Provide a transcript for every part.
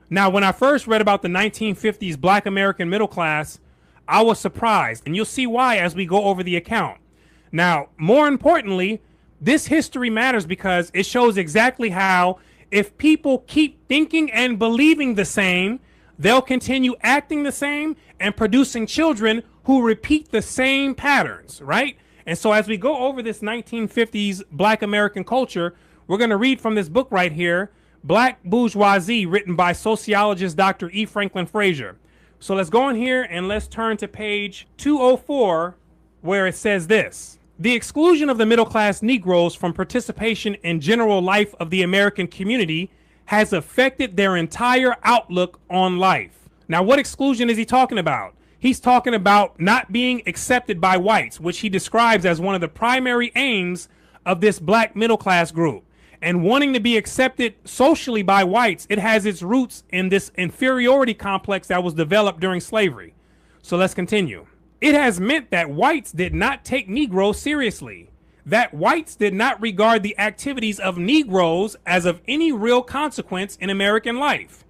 Now, when I first read about the 1950s black American middle class, I was surprised, and you'll see why as we go over the account. Now, more importantly, this history matters because it shows exactly how, if people keep thinking and believing the same, they'll continue acting the same and producing children who repeat the same patterns, right? And so as we go over this 1950s black American culture, we're going to read from this book right here, Black Bourgeoisie, written by sociologist Dr. E. Franklin Frazier. So let's go in here and let's turn to page 204, where it says this. The exclusion of the middle-class Negroes from participation in general life of the American community has affected their entire outlook on life. Now, what exclusion is he talking about? He's talking about not being accepted by whites, which he describes as one of the primary aims of this black middle-class group. And wanting to be accepted socially by whites, it has its roots in this inferiority complex that was developed during slavery. So let's continue. It has meant that whites did not take Negroes seriously, that whites did not regard the activities of Negroes as of any real consequence in American life.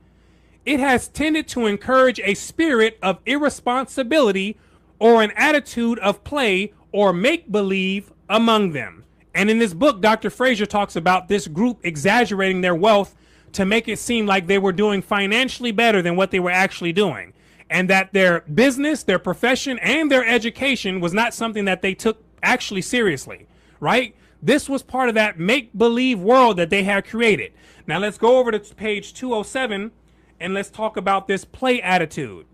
It has tended to encourage a spirit of irresponsibility or an attitude of play or make-believe among them. And in this book, Dr. Frazier talks about this group exaggerating their wealth to make it seem like they were doing financially better than what they were actually doing. And that their business, their profession, and their education was not something that they took actually seriously, right? This was part of that make-believe world that they had created. Now let's go over to page 207 and let's talk about this play attitude.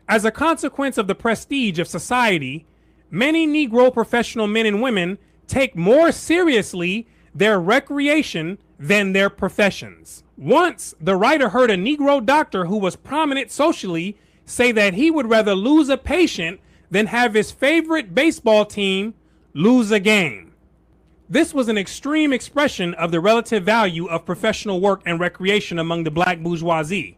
As a consequence of the prestige of society, many Negro professional men and women take more seriously their recreation than their professions. Once, the writer heard a Negro doctor who was prominent socially say that he would rather lose a patient than have his favorite baseball team lose a game. This was an extreme expression of the relative value of professional work and recreation among the black bourgeoisie.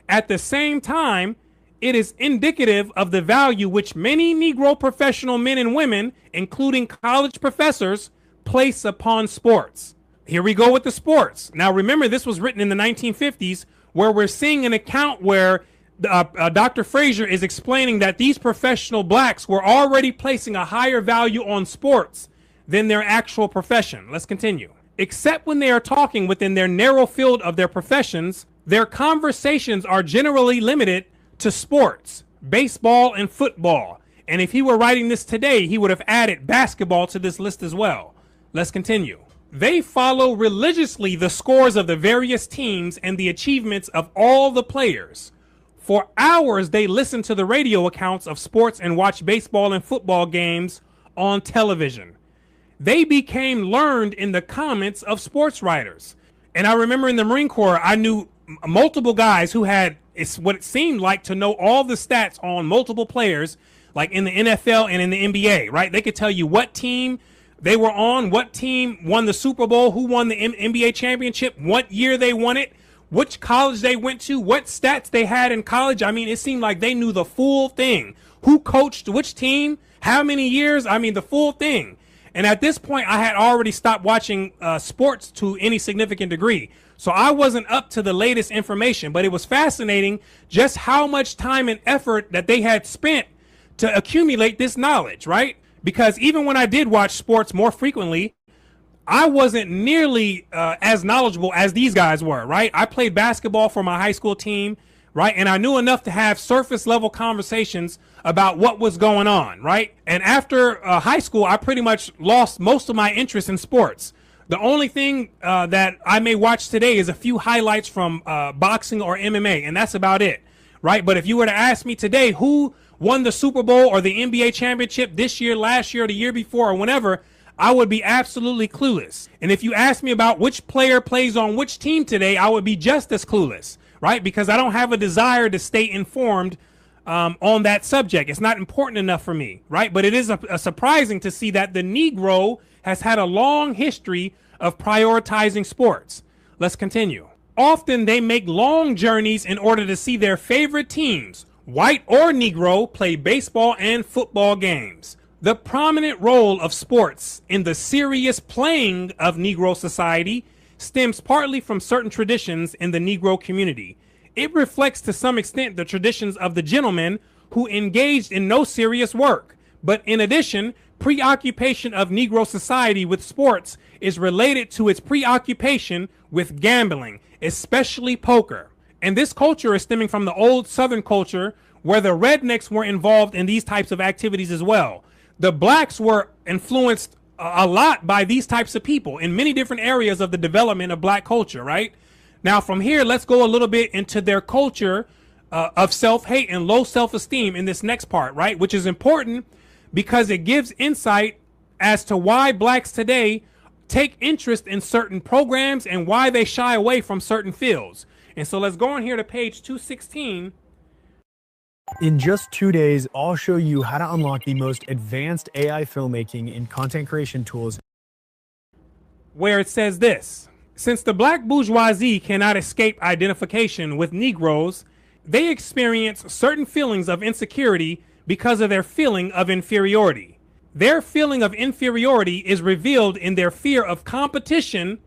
At the same time, it is indicative of the value which many Negro professional men and women, including college professors, place upon sports. Here we go with the sports. Now remember, this was written in the 1950s, where we're seeing an account where Dr. Frazier is explaining that these professional blacks were already placing a higher value on sports than their actual profession. Let's continue. Except when they are talking within their narrow field of their professions, their conversations are generally limited to sports, baseball, and football. And if he were writing this today, he would have added basketball to this list as well. Let's continue. They follow religiously the scores of the various teams and the achievements of all the players. For hours, they listen to the radio accounts of sports and watch baseball and football games on television. They became learned in the comments of sports writers. And I remember in the Marine Corps, I knew multiple guys who had what it seemed like to know all the stats on multiple players, like in the NFL and in the NBA, right? They could tell you what team they were on, what team won the Super Bowl, who won the NBA championship, what year they won it, which college they went to, what stats they had in college. I mean, it seemed like they knew the full thing. Who coached which team, how many years, I mean, the full thing. And at this point, I had already stopped watching sports to any significant degree. So I wasn't up to the latest information, but it was fascinating just how much time and effort that they had spent to accumulate this knowledge, right? Because even when I did watch sports more frequently, I wasn't nearly as knowledgeable as these guys were, right? I played basketball for my high school team, right? And I knew enough to have surface level conversations about what was going on, right? And after high school, I pretty much lost most of my interest in sports. The only thing that I may watch today is a few highlights from boxing or MMA, and that's about it, right? But if you were to ask me today who won the Super Bowl or the NBA championship this year, last year, or the year before, or whenever, I would be absolutely clueless. And if you ask me about which player plays on which team today, I would be just as clueless, right? Because I don't have a desire to stay informed on that subject. It's not important enough for me, right? But it is surprising to see that the Negro has had a long history of prioritizing sports. Let's continue. Often they make long journeys in order to see their favorite teams, white or Negro, play baseball and football games. The prominent role of sports in the serious playing of Negro society stems partly from certain traditions in the Negro community. It reflects to some extent the traditions of the gentleman who engaged in no serious work. But in addition, preoccupation of Negro society with sports is related to its preoccupation with gambling, especially poker. And this culture is stemming from the old Southern culture where the rednecks were involved in these types of activities as well. The blacks were influenced a lot by these types of people in many different areas of the development of black culture, right? Now, from here, let's go a little bit into their culture of self-hate and low self-esteem in this next part, right? Which is important because it gives insight as to why blacks today take interest in certain programs and why they shy away from certain fields. And so let's go on here to page 216. In just 2 days, I'll show you how to unlock the most advanced AI filmmaking and content creation tools. Where it says this: since the black bourgeoisie cannot escape identification with Negroes, they experience certain feelings of insecurity because of their feeling of inferiority. Their feeling of inferiority is revealed in their fear of competition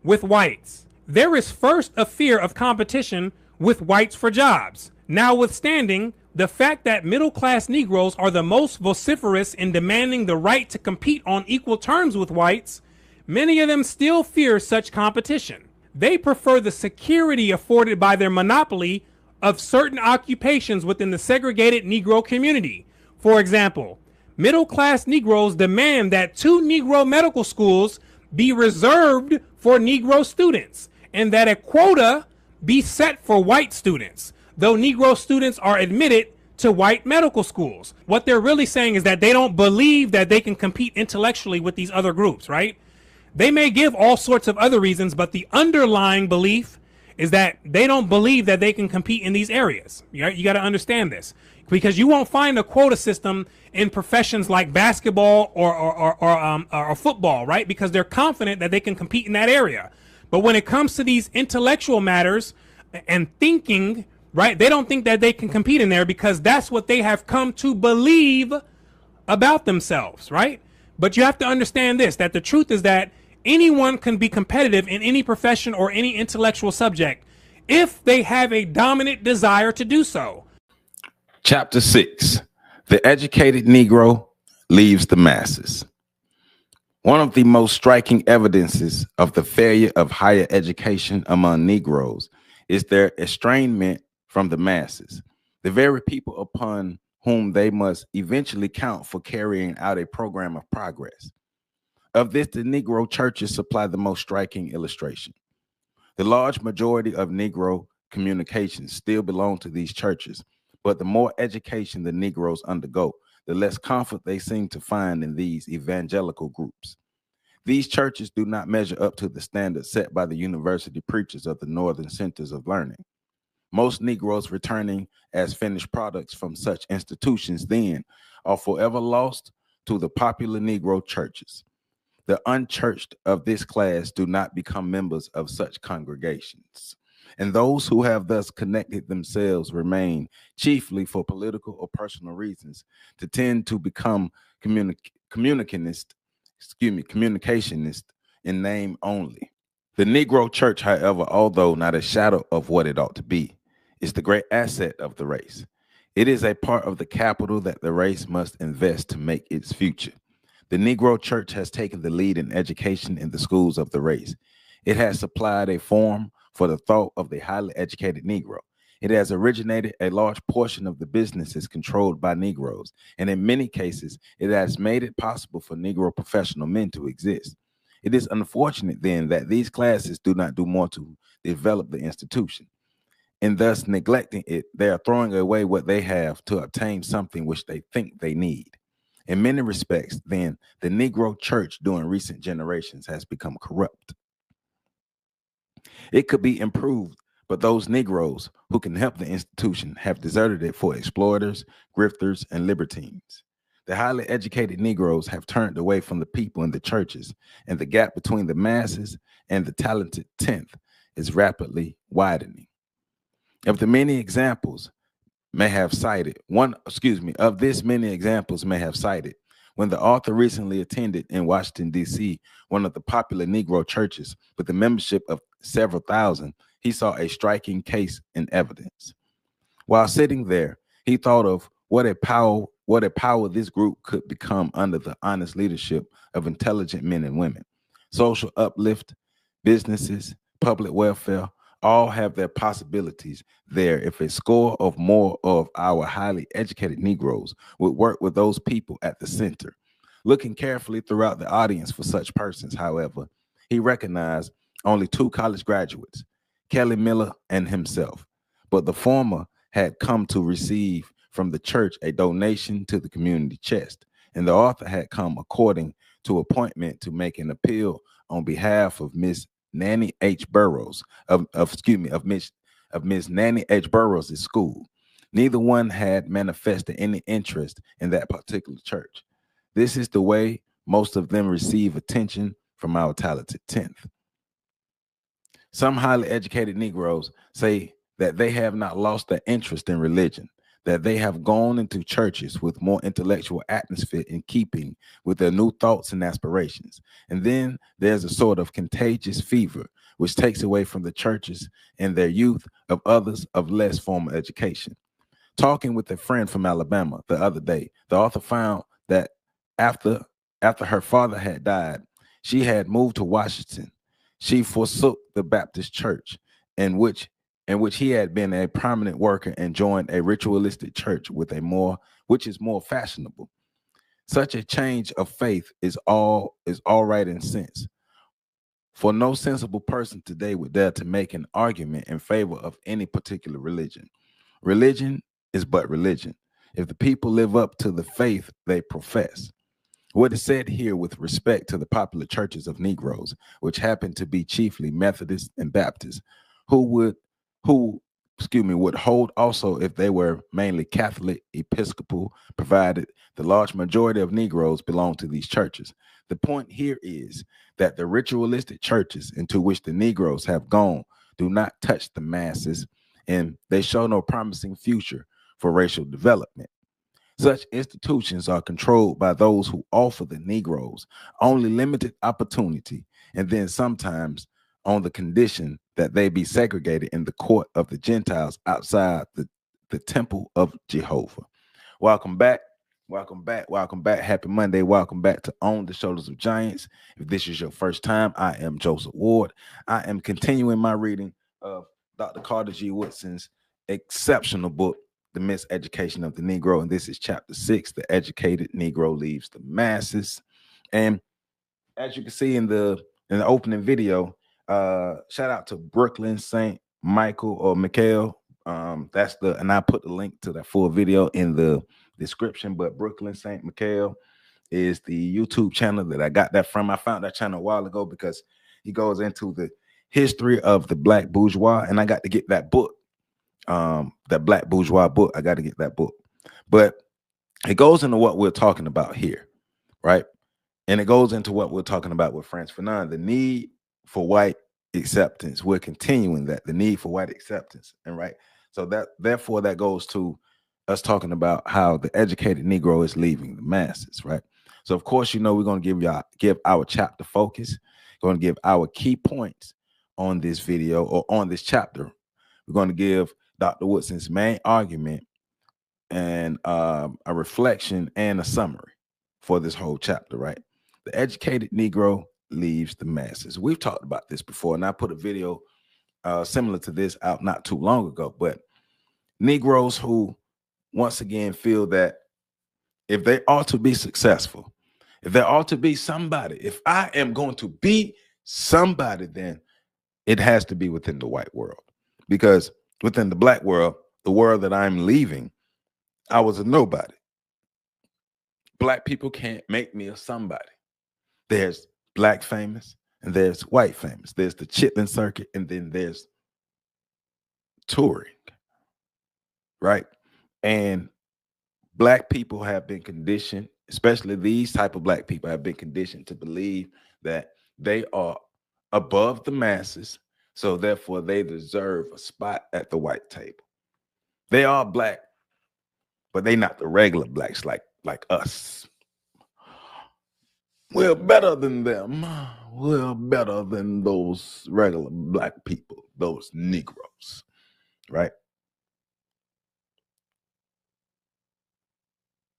with whites. There is first a fear of competition with whites for jobs. Notwithstanding the fact that middle-class Negroes are the most vociferous in demanding the right to compete on equal terms with whites, many of them still fear such competition. They prefer the security afforded by their monopoly of certain occupations within the segregated Negro community. For example, middle-class Negroes demand that 2 Negro medical schools be reserved for Negro students and that a quota be set for white students, though Negro students are admitted to white medical schools. What they're really saying is that they don't believe that they can compete intellectually with these other groups, right? They may give all sorts of other reasons, but the underlying belief is that they don't believe that they can compete in these areas. You got to understand this, because you won't find a quota system in professions like basketball or football, right? Because they're confident that they can compete in that area. But when it comes to these intellectual matters and thinking, right, they don't think that they can compete in there because that's what they have come to believe about themselves, right? But you have to understand this, that the truth is that anyone can be competitive in any profession or any intellectual subject if they have a dominant desire to do so. Chapter 6. The educated Negro leaves the masses. One of the most striking evidences of the failure of higher education among Negroes is their estrangement from the masses, the very people upon whom they must eventually count for carrying out a program of progress. Of this, the Negro churches supply the most striking illustration. The large majority of Negro communications still belong to these churches, but the more education the Negroes undergo, the less comfort they seem to find in these evangelical groups. These churches do not measure up to the standards set by the university preachers of the northern centers of learning. Most Negroes returning as finished products from such institutions then are forever lost to the popular Negro churches. The unchurched of this class do not become members of such congregations, and those who have thus connected themselves remain chiefly for political or personal reasons to tend to become communicationist in name only. The Negro church, however, although not a shadow of what it ought to be, is the great asset of the race. It is a part of the capital that the race must invest to make its future. The Negro church has taken the lead in education in the schools of the race. It has supplied a form for the thought of the highly educated Negro. It has originated a large portion of the businesses controlled by Negroes, and in many cases, it has made it possible for Negro professional men to exist. It is unfortunate, then, that these classes do not do more to develop the institution. In thus neglecting it, they are throwing away what they have to obtain something which they think they need. In many respects, then, the Negro church during recent generations has become corrupt. It could be improved, but those Negroes who can help the institution have deserted it for exploiters, grifters, and libertines. The highly educated Negroes have turned away from the people in the churches, and the gap between the masses and the talented tenth is rapidly widening. Of this many examples may have cited, when the author recently attended in Washington, D.C., one of the popular Negro churches with a membership of several thousand, he saw a striking case in evidence. While sitting there, he thought of what a power this group could become under the honest leadership of intelligent men and women. Social uplift, businesses, public welfare, all have their possibilities there if a score of more of our highly educated Negroes would work with those people at the center. Looking carefully throughout the audience for such persons, however, he recognized only two college graduates, Kelly Miller and himself, but the former had come to receive from the church a donation to the community chest, and the author had come according to appointment to make an appeal on behalf of Miss Nanny H. Burroughs of Miss Nanny H. Burroughs' school. Neither one had manifested any interest in that particular church. This is the way most of them receive attention from our talented 10th. Some highly educated Negroes say that they have not lost their interest in religion, that they have gone into churches with more intellectual atmosphere in keeping with their new thoughts and aspirations. And then there's a sort of contagious fever which takes away from the churches and their youth of others of less formal education. Talking with a friend from Alabama the other day, the author found that after her father had died, she had moved to Washington. She forsook the Baptist church in which he had been a prominent worker and joined a ritualistic church which is more fashionable. Such a change of faith is all right in sense. For no sensible person today would dare to make an argument in favor of any particular religion. Religion is but religion, if the people live up to the faith they profess. What is said here with respect to the popular churches of Negroes, which happen to be chiefly Methodist and Baptist, would hold also if they were mainly Catholic, Episcopal, provided the large majority of Negroes belong to these churches. The point here is that the ritualistic churches into which the Negroes have gone do not touch the masses, and they show no promising future for racial development. Such institutions are controlled by those who offer the Negroes only limited opportunity, and then sometimes on the condition that they be segregated in the court of the Gentiles outside the temple of Jehovah. Welcome back. Welcome back. Welcome back. Happy Monday. Welcome back to On the Shoulders of Giants. If this is your first time, I am Joseph Ward. I am continuing my reading of Dr. Carter G. Woodson's exceptional book, The Miseducation of the Negro. And this is chapter 6, The Educated Negro Leaves the Masses. And as you can see in the opening video, shout out to Brooklyn St. Michael or Mikhail. And I put the link to that full video in the description, but Brooklyn St. Michael is the YouTube channel that I got that from. I found that channel a while ago because he goes into the history of the Black bourgeois, and I got to get that book, that Black bourgeois book. I got to get that book, but it goes into what we're talking about here, right? And it goes into what we're talking about with Frantz Fanon, the need for white acceptance. We're continuing that, the need for white acceptance, and right. So therefore that goes to us talking about how the educated Negro is leaving the masses, right? So of course, we're going to give our chapter focus, going to give our key points on this video or on this chapter. We're going to give Dr. Woodson's main argument and a reflection and a summary for this whole chapter, right? The educated Negro leaves the masses. We've talked about this before, and I put a video similar to this out not too long ago, but Negroes who once again feel that if they are to be successful, if there ought to be somebody, if I am going to be somebody, then it has to be within the white world. Because within the Black world, the world that I'm leaving, I was a nobody. Black people can't make me a somebody. There's Black famous and there's white famous. There's the Chitlin circuit and then there's touring, right? And Black people have been conditioned, especially these type of Black people have been conditioned to believe that they are above the masses, so therefore they deserve a spot at the white table. They are Black, but they not the regular Blacks like us. We're better than them. We're better than those regular Black people. those Negroes, right?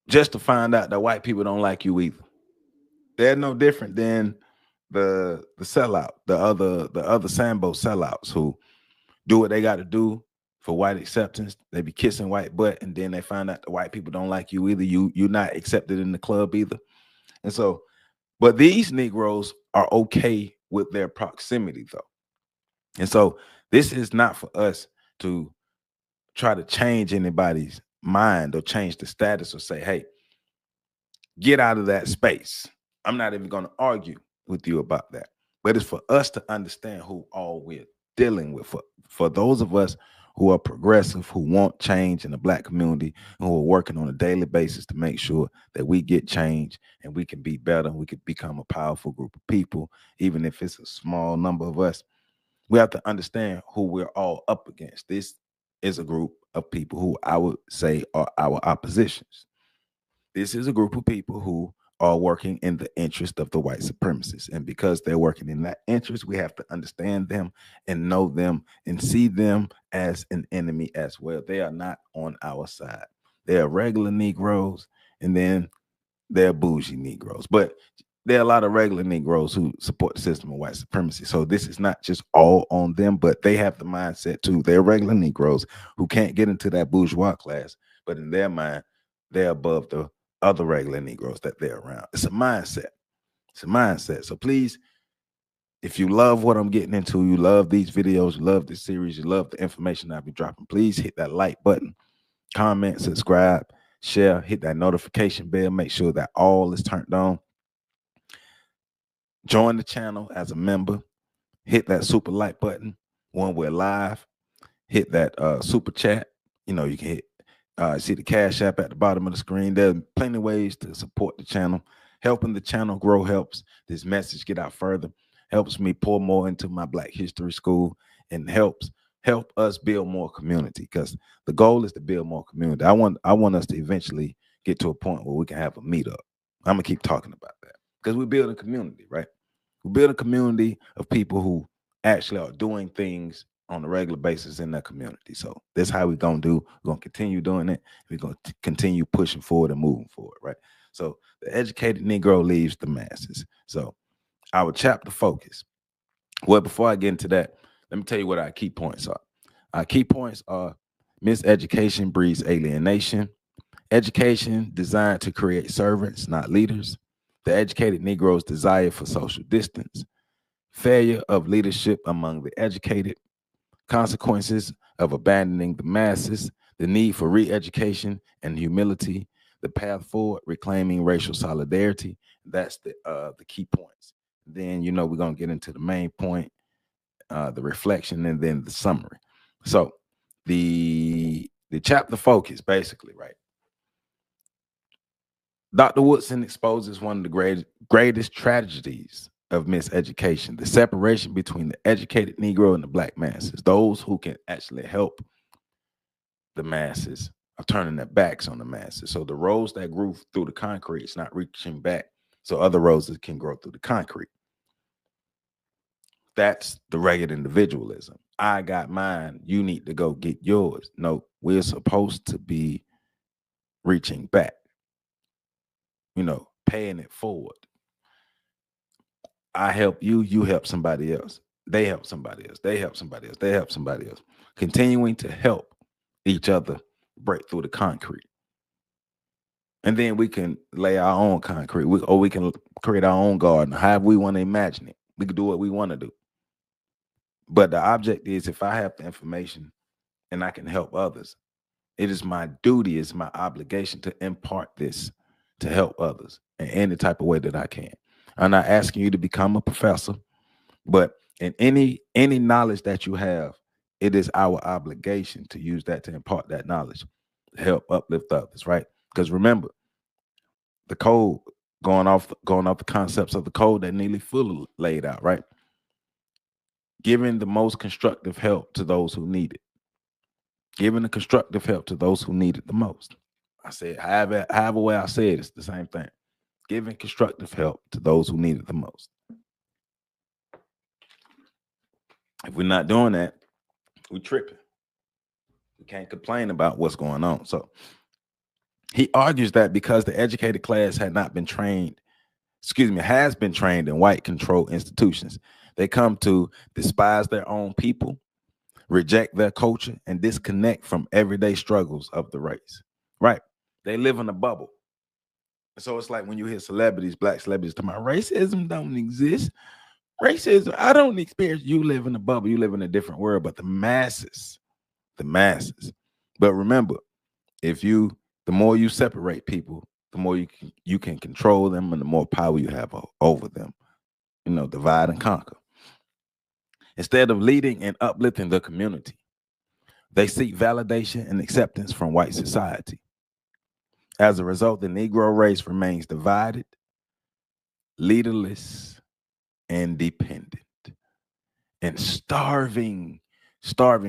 Just to find out that white people don't like you either. They're no different than the sellout, the other Sambo sellouts who do what they got to do for white acceptance. They be kissing white butt, and then they find out the white people don't like you either. You're not accepted in the club either. And so, but these Negroes are okay with their proximity though. And so this is not for us to try to change anybody's mind or change the status or say, hey, get out of that space. I'm not even going to argue with you about that. But it's for us to understand who all we're dealing with. For those of us who are progressive, who want change in the Black community, and who are working on a daily basis to make sure that we get change and we can be better, we can become a powerful group of people, even if it's a small number of us. We have to understand who we're all up against. This is a group of people who I would say are our oppositions. This is a group of people who are working in the interest of the white supremacists. And because they're working in that interest, we have to understand them and know them and see them as an enemy as well. They are not on our side. They are regular Negroes, and then they're bougie Negroes. But there are a lot of regular Negroes who support the system of white supremacy. So this is not just all on them, but they have the mindset too. They're regular Negroes who can't get into that bourgeois class, but in their mind, they're above the other regular Negroes that they're around. It's a mindset. It's a mindset. So please, if you love what I'm getting into, you love these videos, you love this series, you love the information I'll be dropping, please hit that like button, comment, subscribe, share, hit that notification bell, make sure that all is turned on. Join the channel as a member, hit that super like button when we're live, hit that super chat. You know, you can hit see the Cash App at the bottom of the screen. There are plenty of ways to support the channel. Helping the channel grow helps this message get out further, helps me pour more into my Black History School, and help us build more community, because the goal is to build more community. I want us to eventually get to a point where we can have a meetup. I'm gonna keep talking about that because we're building community, right? We build a community of people who actually are doing things on a regular basis in that community. So that's how we're gonna do. We're gonna continue doing it. We're gonna continue pushing forward and moving forward, right? So the educated Negro leaves the masses. So our chapter focus. Well, before I get into that, let me tell you what our key points are. Our key points are: miseducation breeds alienation. Education designed to create servants, not leaders. The educated Negro's desire for social distance. Failure of leadership among the educated. Consequences of abandoning the masses, the need for re-education and humility, the path forward, reclaiming racial solidarity. That's the key points. Then, you know, we're going to get into the main point, the reflection, and then the summary. So the chapter focus, basically, right? Dr. Woodson exposes one of the greatest tragedies of miseducation, the separation between the educated Negro and the Black masses. Those who can actually help the masses are turning their backs on the masses. So the roads that grew through the concrete is not reaching back, so other roads that can grow through the concrete. That's the ragged individualism. I got mine, you need to go get yours. No, we're supposed to be reaching back, you know, paying it forward. I help you, you help somebody else. They help somebody else. They help somebody else. They help somebody else. Continuing to help each other break through the concrete. And then we can lay our own concrete, or we can create our own garden, however we want to imagine it. We can do what we want to do. But the object is, if I have the information and I can help others, it is my duty, it's my obligation to impart this to help others in any type of way that I can. I'm not asking you to become a professor, but in any knowledge that you have, it is our obligation to use that to impart that knowledge, to help uplift others, right? Because remember, the code, going off the concepts of the code that Neely Fuller laid out, right? Giving the most constructive help to those who need it. Giving the constructive help to those who need it the most. I said, however way I say it, it's the same thing. Giving constructive help to those who need it the most. If we're not doing that, We tripping. We can't complain about what's going on. So he argues that because the educated class has been trained in white controlled institutions, they come to despise their own people, reject their culture, and disconnect from everyday struggles of the race. Right? They live in a bubble. So it's like when you hear celebrities, black celebrities, talking about racism don't exist. Racism, I don't experience. You live in a bubble. You live in a different world. But the masses. But remember, the more you separate people, the more you can control them, and the more power you have over them. Divide and conquer. Instead of leading and uplifting the community, they seek validation and acceptance from white society. As a result, the Negro race remains divided, leaderless, and dependent, and starving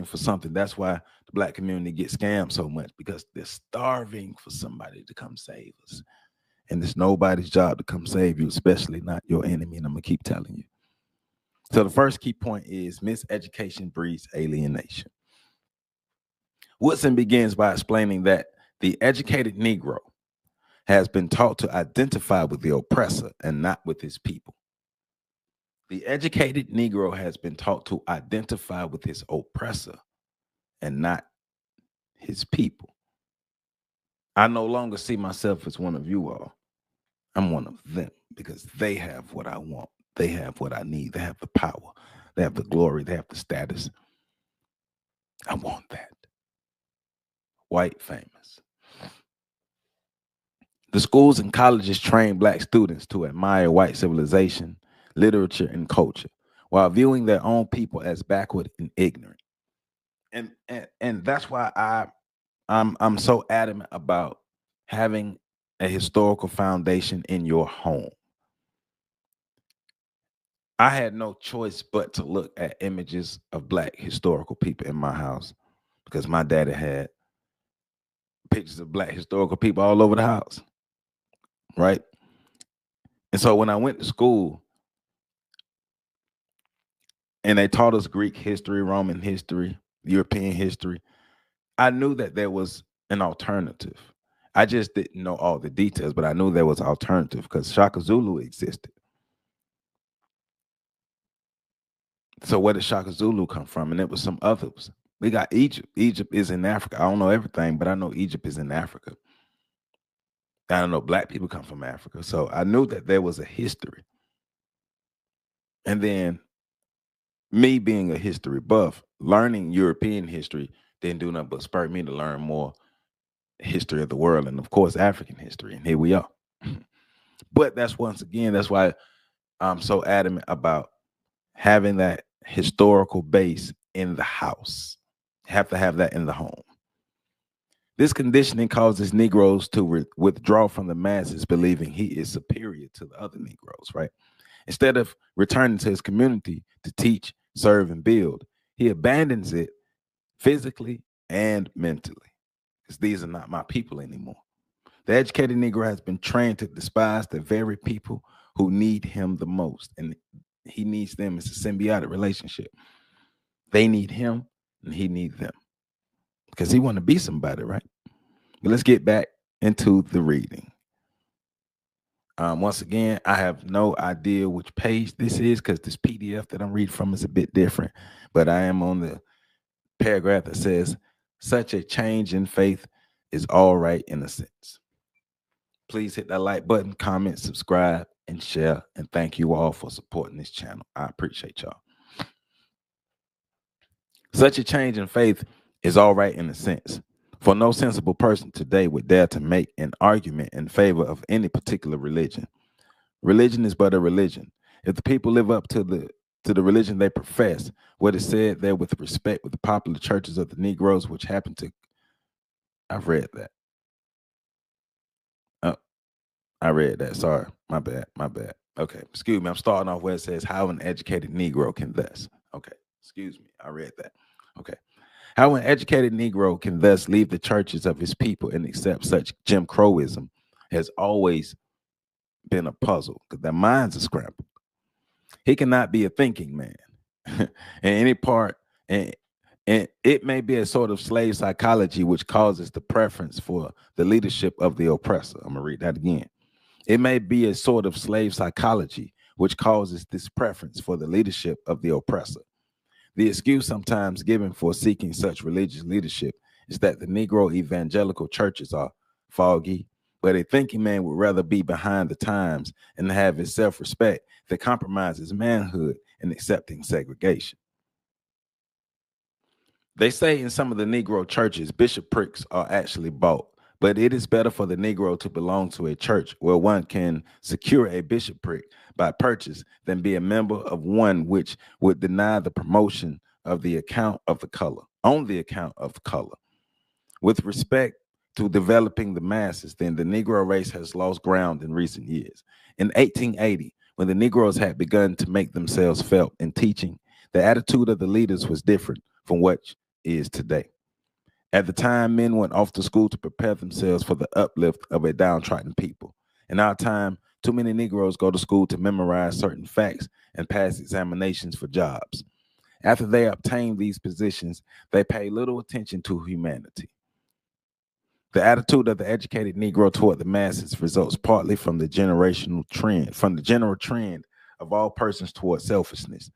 for something. That's why the black community gets scammed so much, because they're starving for somebody to come save us. And it's nobody's job to come save you, especially not your enemy. And I'm going to keep telling you. So the first key point is miseducation breeds alienation. Woodson begins by explaining that the educated Negro has been taught to identify with the oppressor and not with his people. The educated Negro has been taught to identify with his oppressor and not his people. I no longer see myself as one of you all. I'm one of them, because they have what I want. They have what I need. They have the power. They have the glory. They have the status. I want that. White famous. The schools and colleges train black students to admire white civilization, literature, and culture, while viewing their own people as backward and ignorant. And that's why I'm so adamant about having a historical foundation in your home. I had no choice but to look at images of black historical people in my house, because my daddy had pictures of black historical people all over the house, right? And so when I went to school and they taught us Greek history, Roman history, European history, I knew that there was an alternative. I just didn't know all the details, but I knew there was an alternative, because Shaka Zulu existed. So where did Shaka Zulu come from? And it was some others. We got Egypt. Egypt is in Africa. I don't know everything, but I know Egypt is in Africa. I don't know, black people come from Africa. So I knew that there was a history. And then me being a history buff, learning European history didn't do nothing but spur me to learn more history of the world, and of course African history. And here we are. But that's why I'm so adamant about having that historical base in the house. Have to have that in the home. This conditioning causes Negroes to withdraw from the masses, believing he is superior to the other Negroes, right? Instead of returning to his community to teach, serve, and build, he abandons it physically and mentally, because these are not my people anymore. The educated Negro has been trained to despise the very people who need him the most, and he needs them. It's a symbiotic relationship. They need him, and he needs them, because he want to be somebody, right? But let's get back into the reading. Once again, I have no idea which page this is, because this PDF that I'm reading from is a bit different, but I am on the paragraph that says, such a change in faith is all right in a sense. Please hit that like button, comment, subscribe, and share. And thank you all for supporting this channel. I appreciate y'all. Such a change in faith is all right in a sense, for no sensible person today would dare to make an argument in favor of any particular religion. Religion is but a religion. If the people live up to the religion they profess, what is said there with respect with the popular churches of the Negroes, which happen to, I've read that. I read that. Sorry. My bad. Okay. Excuse me. I'm starting off where it says how an educated Negro can thus. Okay. Excuse me. I read that. Okay. How an educated Negro can thus leave the churches of his people and accept such Jim Crowism has always been a puzzle, because their minds are scrambled. He cannot be a thinking man. in And it may be a sort of slave psychology which causes the preference for the leadership of the oppressor. I'm going to read that again. It may be a sort of slave psychology which causes this preference for the leadership of the oppressor. The excuse sometimes given for seeking such religious leadership is that the Negro evangelical churches are foggy, but a thinking man would rather be behind the times and have his self-respect that compromises manhood in accepting segregation. They say in some of the Negro churches, bishoprics are actually bought, but it is better for the Negro to belong to a church where one can secure a bishopric by purchase than be a member of one which would deny the promotion of the account of the color, on the account of color. With respect to developing the masses, then the Negro race has lost ground in recent years. In 1880, when the Negroes had begun to make themselves felt in teaching, the attitude of the leaders was different from what is today. At the time, men went off to school to prepare themselves for the uplift of a downtrodden people. In our time, too many Negroes go to school to memorize certain facts and pass examinations for jobs. After they obtain these positions, they pay little attention to humanity. The attitude of the educated Negro toward the masses results partly from the general trend of all persons toward selfishness,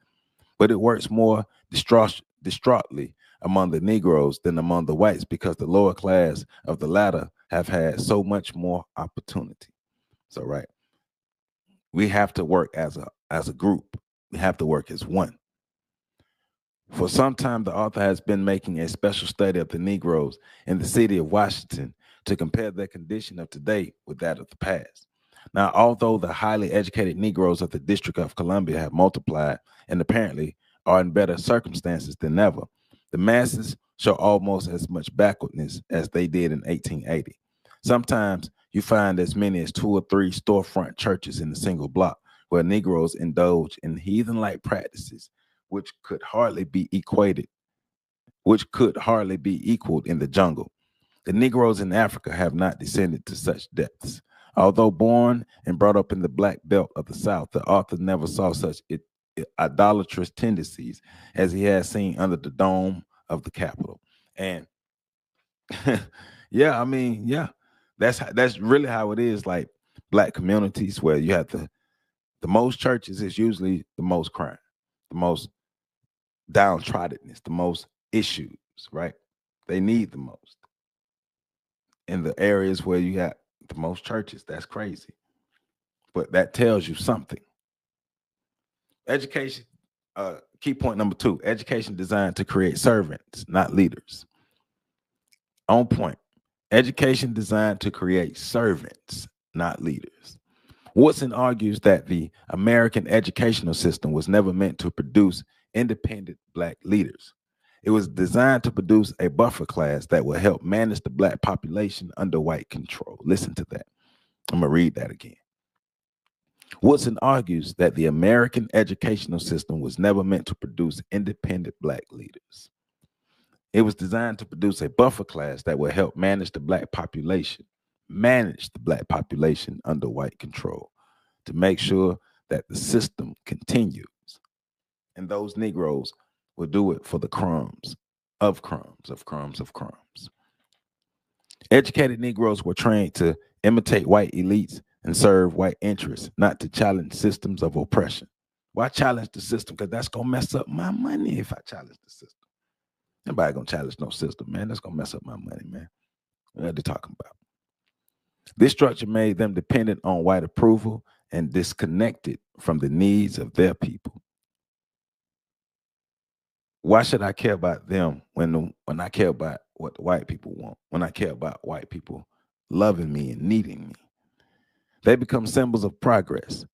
but it works more distraughtly among the Negroes than among the whites because the lower class of the latter have had so much more opportunity. So, right, we have to work as a group. We have to work as one. For some time, the author has been making a special study of the Negroes in the city of Washington to compare their condition of today with that of the past. Now, although the highly educated Negroes of the District of Columbia have multiplied and apparently are in better circumstances than ever, the masses show almost as much backwardness as they did in 1880. Sometimes you find as many as 2 or 3 storefront churches in a single block where Negroes indulge in heathen-like practices which could hardly be equaled in the jungle. The Negroes in Africa have not descended to such depths. Although born and brought up in the black belt of the South, the author never saw such idolatrous tendencies as he has seen under the dome of the Capitol. And that's really how it is. Like black communities where you have the most churches is usually the most crime, the most downtroddenness, the most issues, right? They need the most. In the areas where you have the most churches, that's crazy. But that tells you something. Education, key point number 2, education designed to create servants, not leaders. On point. Education designed to create servants, not leaders. Woodson argues that the American educational system was never meant to produce independent black leaders. It was designed to produce a buffer class that will help manage the black population under white control. Listen to that. I'm going to read that again. Woodson argues that the American educational system was never meant to produce independent black leaders. It was designed to produce a buffer class that will help manage the black population under white control to make sure that the system continues. And those Negroes will do it for the crumbs of crumbs of crumbs of crumbs. Educated Negroes were trained to imitate white elites and serve white interests, not to challenge systems of oppression. Why challenge the system? Because that's going to mess up my money if I challenge the system. Nobody going to challenge no system, man. That's going to mess up my money, man. What are they talking about? This structure made them dependent on white approval and disconnected from the needs of their people. Why should I care about them when I care about what the white people want, when I care about white people loving me and needing me? They become symbols of progress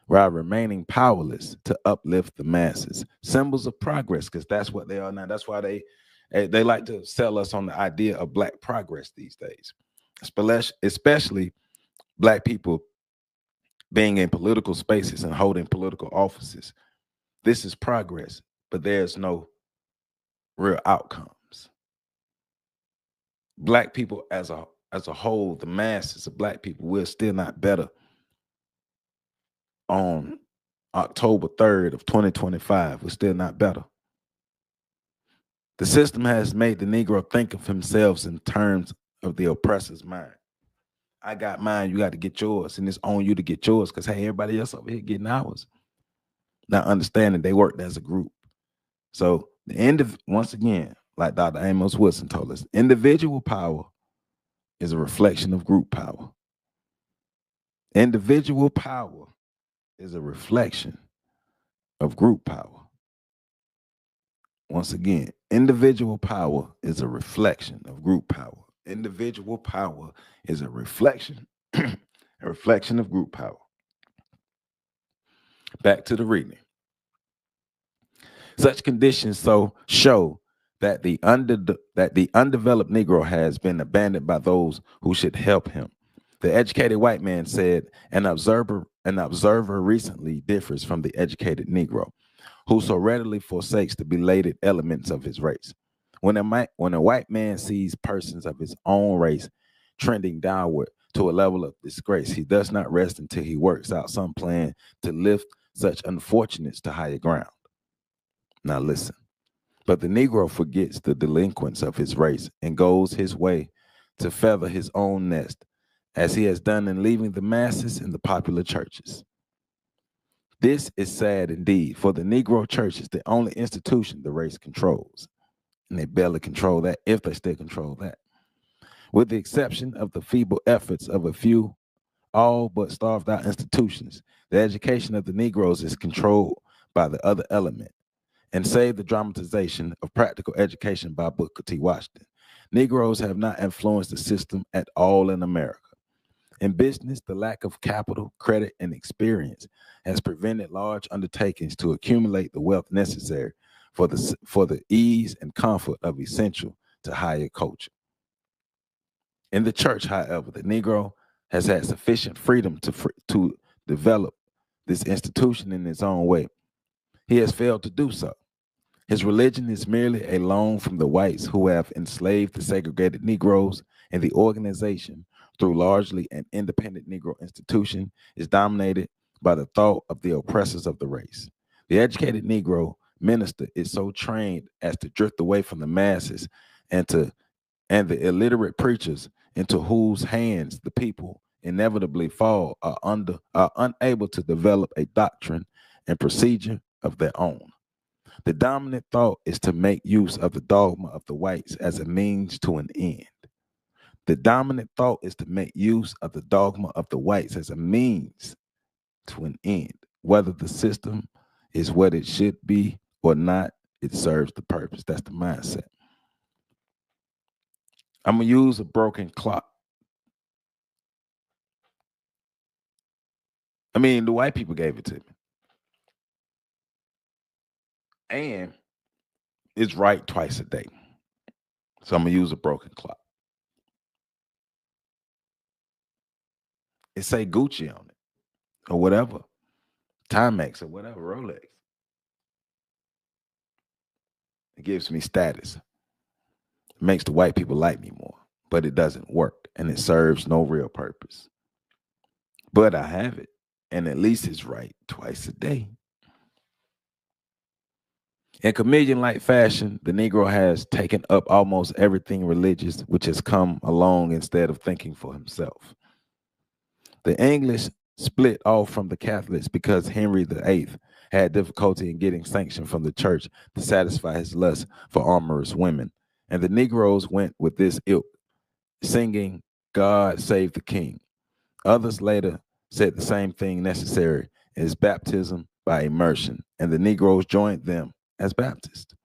while remaining powerless to uplift the masses. Symbols of progress, because that's what they are now. That's why they like to sell us on the idea of black progress these days, especially black people being in political spaces and holding political offices. This is progress, but there's no real outcomes. Black people as a whole, the masses of black people, we're still not better on October 3rd of 2025. We're still not better. The system has made the Negro think of himself in terms of the oppressor's mind. I got mine, you got to get yours, and it's on you to get yours because, hey, everybody else over here getting ours. Not understanding they worked as a group. So the end of, once again, like Dr. Amos Woodson told us, individual power is a reflection of group power. Individual power is a reflection of group power. Once again, individual power is a reflection of group power. Individual power is a reflection, a reflection of group power. Back to the reading. Such conditions show that the undeveloped Negro has been abandoned by those who should help him. The educated white man said, an observer recently differs from the educated Negro, who so readily forsakes the belated elements of his race. When a white man sees persons of his own race trending downward to a level of disgrace, he does not rest until he works out some plan to lift such unfortunates to higher ground. Now listen, but the Negro forgets the delinquents of his race and goes his way to feather his own nest, as he has done in leaving the masses in the popular churches. This is sad indeed, for the Negro church is the only institution the race controls, and they barely control that, if they still control that. With the exception of the feeble efforts of a few all but starved out institutions, the education of the Negroes is controlled by the other element. And save the dramatization of practical education by Booker T. Washington, Negroes have not influenced the system at all in America. In business, the lack of capital, credit, and experience has prevented large undertakings to accumulate the wealth necessary for the ease and comfort of essential to higher culture. In the church, however, the Negro has had sufficient freedom to develop this institution in his own way. He has failed to do so. His religion is merely a loan from the whites who have enslaved the segregated Negroes, and the organization, through largely an independent Negro institution, is dominated by the thought of the oppressors of the race. The educated Negro minister is so trained as to drift away from the masses and the illiterate preachers into whose hands the people inevitably fall are unable to develop a doctrine and procedure of their own. The dominant thought is to make use of the dogma of the whites as a means to an end. The dominant thought is to make use of the dogma of the whites as a means to an end. Whether the system is what it should be or not, it serves the purpose. That's the mindset. I'm going to use a broken clock. I mean, the white people gave it to me. And it's right twice a day. So I'm going to use a broken clock. It say Gucci on it or whatever, Timex or whatever, Rolex. It gives me status. It makes the white people like me more, but it doesn't work and it serves no real purpose. But I have it, and at least it's right twice a day. In chameleon-like fashion, the Negro has taken up almost everything religious which has come along instead of thinking for himself. The English split off from the Catholics because Henry VIII had difficulty in getting sanction from the church to satisfy his lust for amorous women, and the Negroes went with this ilk, singing, "God Save the King." Others later said the same thing necessary is baptism by immersion, and the Negroes joined them as Baptists.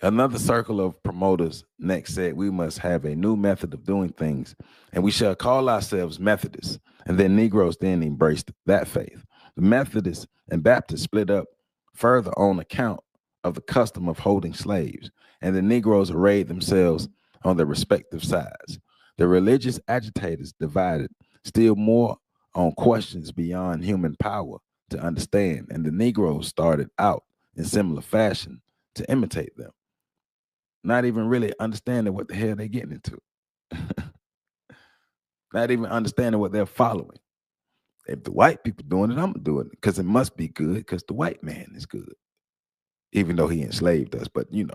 Another circle of promoters next said we must have a new method of doing things, and we shall call ourselves Methodists. And then Negroes then embraced that faith. The Methodists and Baptists split up further on account of the custom of holding slaves, and the Negroes arrayed themselves on their respective sides. The religious agitators divided still more on questions beyond human power to understand, and the Negroes started out in similar fashion to imitate them, not even really understanding what the hell they're getting into. Not even understanding what they're following. If the white people doing it, I'm doing it because it must be good because the white man is good. even though he enslaved us. But you know.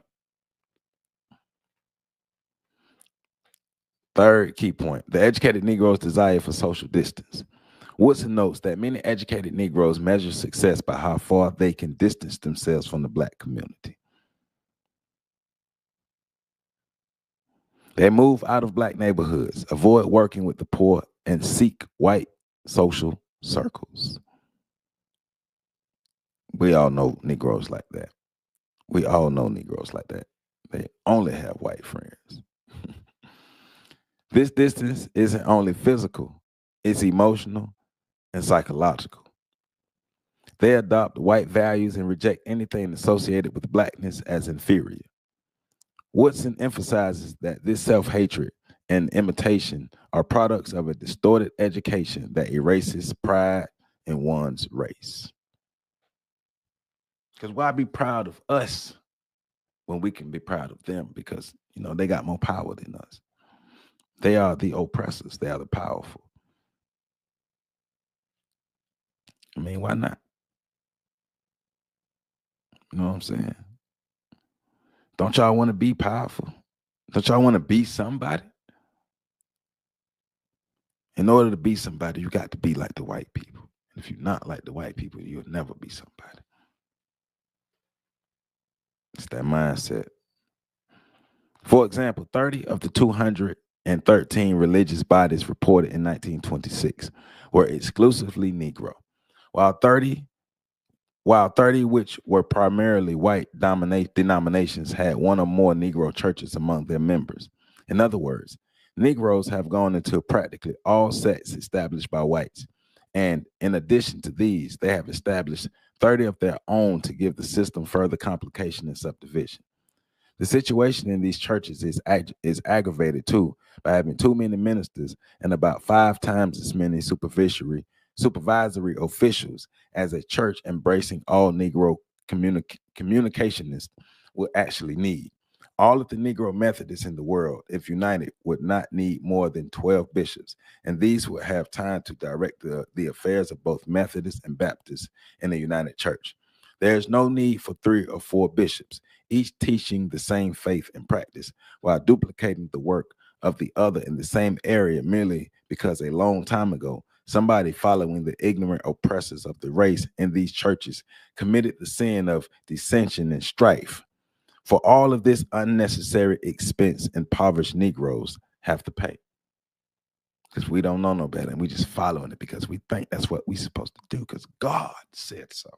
Third key point, the educated Negro's desire for social distance. Woodson notes that many educated Negroes measure success by how far they can distance themselves from the Black community. They move out of Black neighborhoods, avoid working with the poor, and seek white social circles. We all know Negroes like that. We all know Negroes like that. They only have white friends. This distance isn't only physical, it's emotional and psychological. They adopt white values and reject anything associated with Blackness as inferior. Woodson emphasizes that this self-hatred and imitation are products of a distorted education that erases pride in one's race. Because why be proud of us when we can be proud of them? Because, you know, they got more power than us. They are the oppressors. They are the powerful. I mean, why not? You know what I'm saying? Don't y'all want to be powerful? Don't y'all want to be somebody? In order to be somebody, you got to be like the white people. If you're not like the white people, you'll never be somebody. It's that mindset. For example, 30 of the 213 religious bodies reported in 1926 were exclusively Negro, while 30 which were primarily white denominations had one or more Negro churches among their members. In other words, Negroes have gone into practically all sects established by whites. And in addition to these, they have established 30 of their own to give the system further complication and subdivision. The situation in these churches is aggravated too by having too many ministers and about 5 times as many supervisory officials as a church embracing all Negro communicationists will actually need. All of the Negro Methodists in the world, if united, would not need more than 12 bishops, and these would have time to direct the affairs of both Methodists and Baptists in the United Church. There is no need for 3 or 4 bishops, each teaching the same faith and practice, while duplicating the work of the other in the same area merely because a long time ago, somebody following the ignorant oppressors of the race in these churches committed the sin of dissension and strife. For all of this unnecessary expense, impoverished Negroes have to pay. Because we don't know no better, and we just following it because we think that's what we're supposed to do because God said so.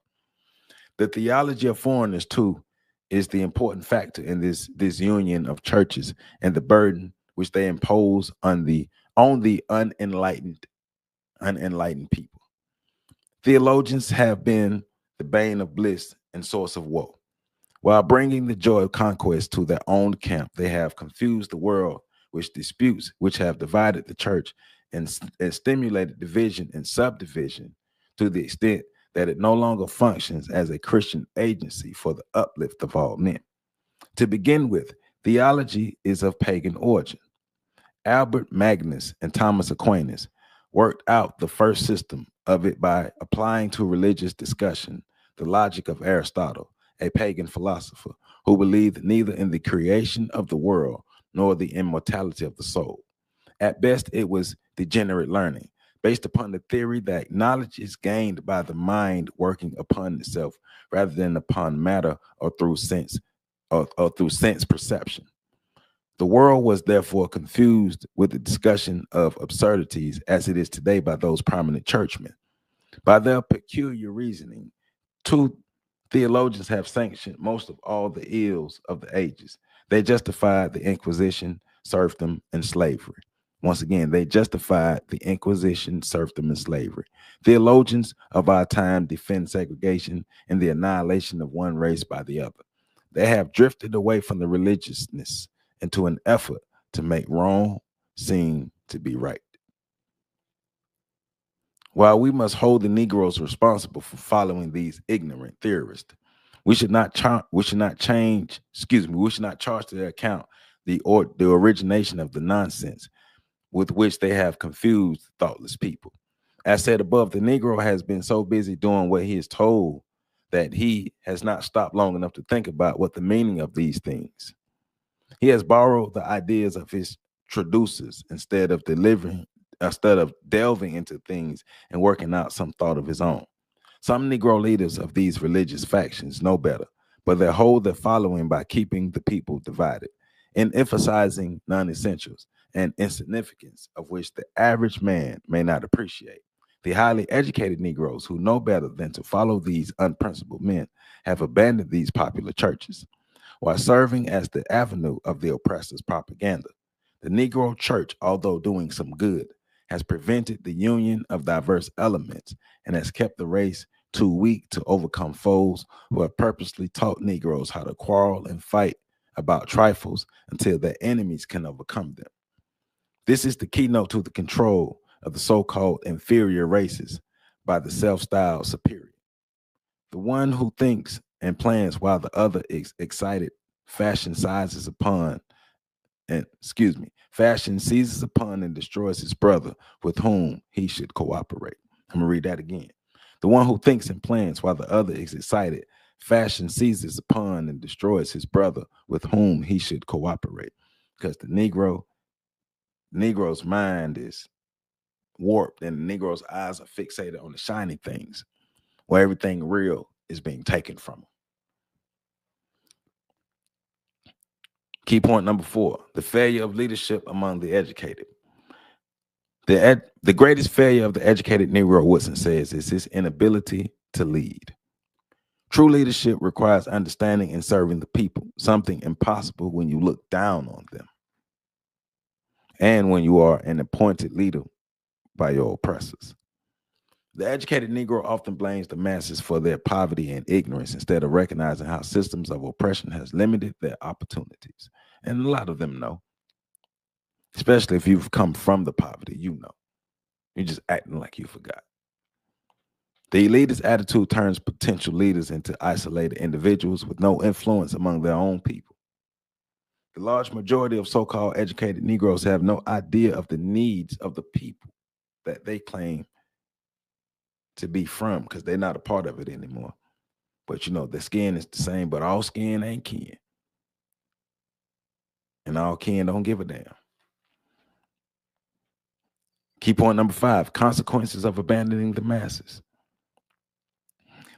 The theology of foreigners, too, is the important factor in this union of churches and the burden which they impose on the unenlightened people. Theologians have been the bane of bliss and source of woe. While bringing the joy of conquest to their own camp, they have confused the world with disputes which have divided the church and stimulated division and subdivision to the extent that it no longer functions as a Christian agency for the uplift of all men. To begin with, theology is of pagan origin. Albert Magnus and Thomas Aquinas worked out the first system of it by applying to religious discussion the logic of Aristotle, a pagan philosopher who believed neither in the creation of the world nor the immortality of the soul. At best, it was degenerate learning, based upon the theory that knowledge is gained by the mind working upon itself rather than upon matter or through sense perception. The world was therefore confused with the discussion of absurdities as it is today by those prominent churchmen. By their peculiar reasoning, 2 theologians have sanctioned most of all the ills of the ages. They justified the Inquisition, serfdom, and slavery. Once again, they justified the Inquisition, serfdom, and slavery. Theologians of our time defend segregation and the annihilation of one race by the other. They have drifted away from the religiousness into an effort to make wrong seem to be right. While we must hold the Negroes responsible for following these ignorant theorists, we should not charge to their account the origination of the nonsense with which they have confused thoughtless people. As said above, the Negro has been so busy doing what he is told that he has not stopped long enough to think about what the meaning of these things. He has borrowed the ideas of his traducers instead of delving into things and working out some thought of his own. Some Negro leaders of these religious factions know better, but they hold their following by keeping the people divided and emphasizing non-essentials and insignificance of which the average man may not appreciate. The highly educated Negroes who know better than to follow these unprincipled men have abandoned these popular churches while serving as the avenue of the oppressor's propaganda. The Negro church, although doing some good, has prevented the union of diverse elements and has kept the race too weak to overcome foes who have purposely taught Negroes how to quarrel and fight about trifles until their enemies can overcome them. This is the keynote to the control of the so-called inferior races by the self-styled superior. The one who thinks and plans while the other is excited, fashion seizes upon and destroys his brother with whom he should cooperate. I'm gonna read that again. The one who thinks and plans while the other is excited, fashion seizes upon and destroys his brother with whom he should cooperate. Because the Negro's mind is warped and the Negro's eyes are fixated on the shiny things where everything real is being taken from him. Key point number 4, the failure of leadership among the educated. The greatest failure of the educated Negro, Woodson says, is his inability to lead. True leadership requires understanding and serving the people, something impossible when you look down on them and when you are an appointed leader by your oppressors. The educated Negro often blames the masses for their poverty and ignorance instead of recognizing how systems of oppression has limited their opportunities. And a lot of them know, especially if you've come from the poverty, you know. You're just acting like you forgot. The elitist attitude turns potential leaders into isolated individuals with no influence among their own people. The large majority of so-called educated Negroes have no idea of the needs of the people that they claim to be from because they're not a part of it anymore. But you know, the skin is the same, but all skin ain't kin. And all kin don't give a damn. Key point number 5, consequences of abandoning the masses.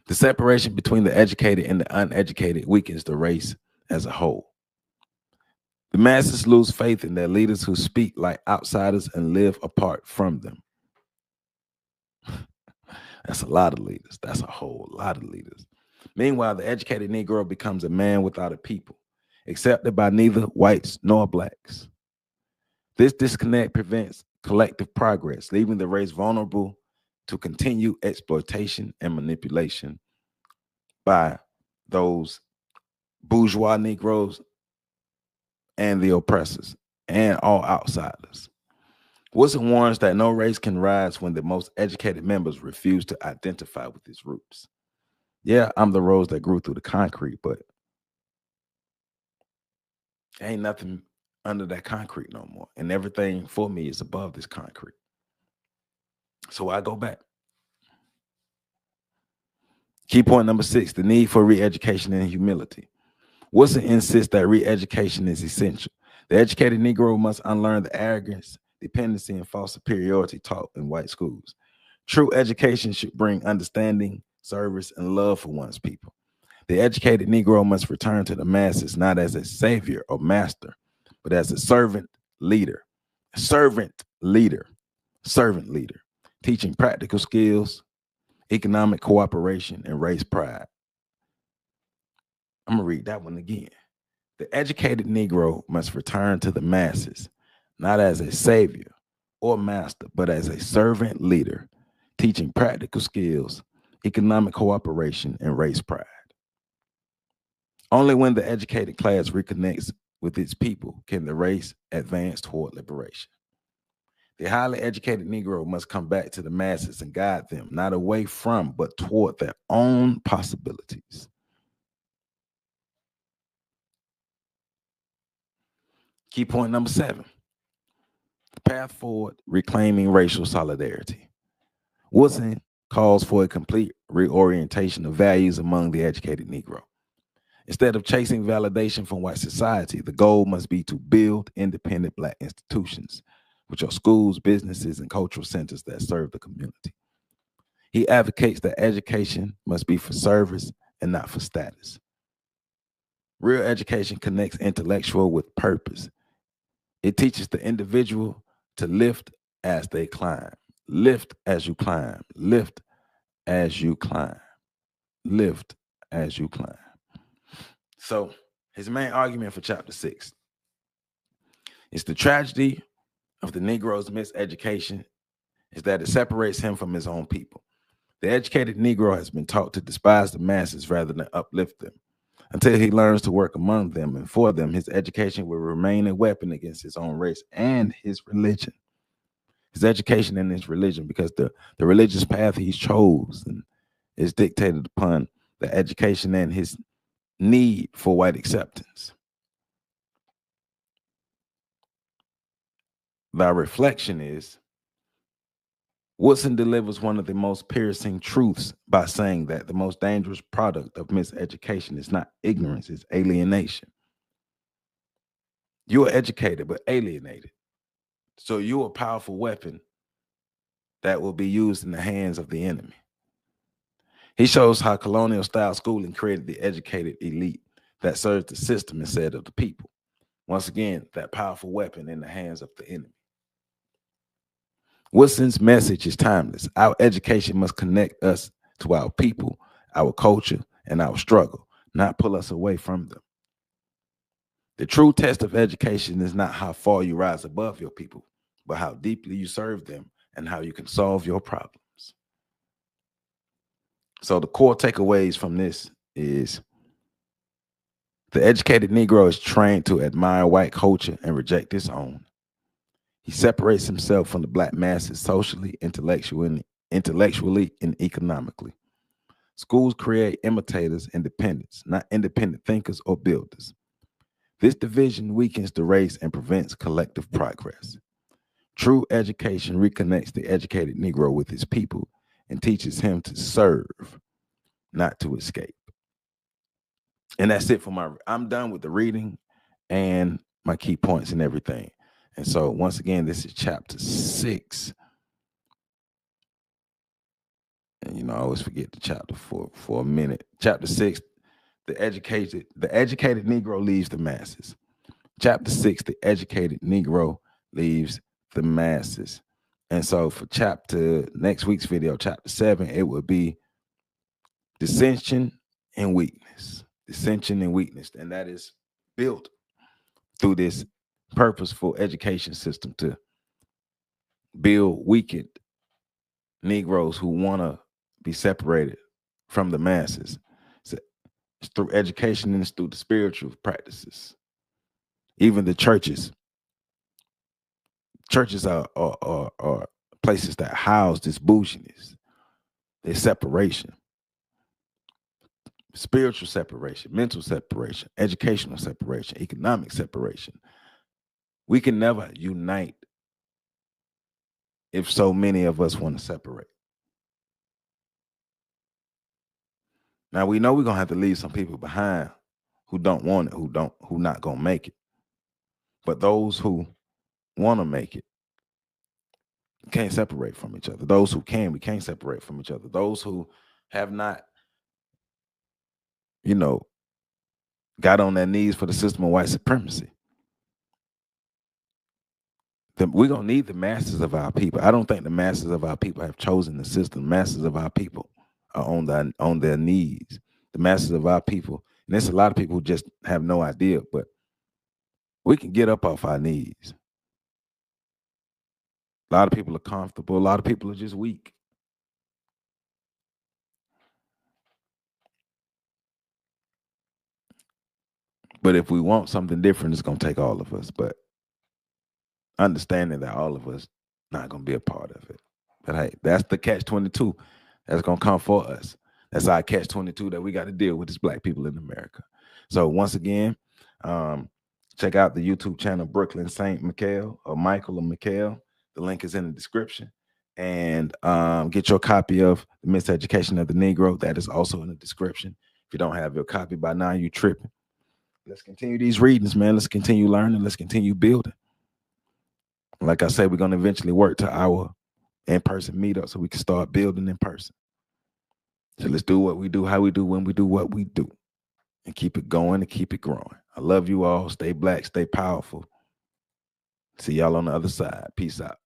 The separation between the educated and the uneducated weakens the race as a whole. The masses lose faith in their leaders who speak like outsiders and live apart from them. That's a lot of leaders. That's a whole lot of leaders. Meanwhile, the educated Negro becomes a man without a people, accepted by neither whites nor blacks. This disconnect prevents collective progress, leaving the race vulnerable to continued exploitation and manipulation by those bourgeois Negroes and the oppressors and all outsiders. Woodson warns that no race can rise when the most educated members refuse to identify with its roots. Yeah, I'm the rose that grew through the concrete, but ain't nothing under that concrete no more. And everything for me is above this concrete. So I go back. Key point number 6, the need for re-education and humility. Woodson insists that re-education is essential. The educated Negro must unlearn the arrogance, dependency, and false superiority taught in white schools. True education should bring understanding, service, and love for one's people. The educated Negro must return to the masses not as a savior or master, but as a servant leader, teaching practical skills, economic cooperation, and race pride. I'm gonna read that one again. The educated Negro must return to the masses, not as a savior or master, but as a servant leader, teaching practical skills, economic cooperation, and race pride. Only when the educated class reconnects with its people can the race advance toward liberation. The highly educated Negro must come back to the masses and guide them, not away from, but toward their own possibilities. Key point number 7, the path forward, reclaiming racial solidarity. Woodson calls for a complete reorientation of values among the educated Negro. Instead of chasing validation from white society, the goal must be to build independent Black institutions, which are schools, businesses, and cultural centers that serve the community. He advocates that education must be for service and not for status. Real education connects intellectual with purpose. It teaches the individual to lift as they climb. Lift as you climb. Lift as you climb. Lift as you climb. So his main argument for chapter 6 is the tragedy of the Negro's miseducation is that it separates him from his own people. The educated Negro has been taught to despise the masses rather than uplift them. Until he learns to work among them and for them, his education will remain a weapon against his own race and his religion. His education and his religion, because the religious path he's chosen is dictated upon the education and his need for white acceptance. The reflection is, Woodson delivers one of the most piercing truths by saying that the most dangerous product of miseducation is not ignorance, it's alienation. You are educated but alienated. So you're a powerful weapon that will be used in the hands of the enemy. He shows how colonial-style schooling created the educated elite that served the system instead of the people. Once again, that powerful weapon in the hands of the enemy. Woodson's message is timeless. Our education must connect us to our people, our culture, and our struggle, not pull us away from them. The true test of education is not how far you rise above your people, but how deeply you serve them and how you can solve your problems. So the core takeaways from this is the educated Negro is trained to admire white culture and reject his own. He separates himself from the Black masses socially, intellectually, and economically. Schools create imitators, independents, not independent thinkers or builders. This division weakens the race and prevents collective progress. True education reconnects the educated Negro with his people and teaches him to serve, not to escape. And that's it for I'm done with the reading and my key points and everything. And so once again, this is chapter 6. And I always forget the chapter for a minute. Chapter 6, the educated Negro leaves the masses. Chapter 6, the educated Negro leaves the masses. And so for next week's video, chapter 7, it would be dissension and weakness. Dissension and weakness. And that is built through this purposeful education system to build weakened Negroes who want to be separated from the masses. So it's through education and it's through the spiritual practices. Even the churches. Churches are places that house this bouginess, this separation. Spiritual separation, mental separation, educational separation, economic separation. We can never unite if so many of us want to separate. Now we know we're gonna have to leave some people behind who don't want it, who not gonna make it. But those who want to make it can't separate from each other. Those who can, we can't separate from each other. Those who have not, got on their knees for the system of white supremacy. We're going to need the masses of our people. I don't think the masses of our people have chosen the system. The masses of our people are on their knees. The masses of our people, and there's a lot of people who just have no idea, but we can get up off our knees. A lot of people are comfortable. A lot of people are just weak. But if we want something different, it's going to take all of us. But understanding that all of us not going to be a part of it. But hey, that's the catch-22 that's going to come for us. That's our catch-22 that we got to deal with as Black people in America. So once again, check out the YouTube channel, Brooklyn St. Michael or Michael or Mikhail. The link is in the description. and get your copy of The Miseducation of the Negro. That is also in the description. If you don't have your copy by now, you tripping. Let's continue these readings, man. Let's continue learning. Let's continue building. Like I said, we're going to eventually work to our in-person meetup so we can start building in person. So let's do what we do, how we do, when we do what we do, and keep it going and keep it growing. I love you all. Stay black, stay powerful. See y'all on the other side. Peace out.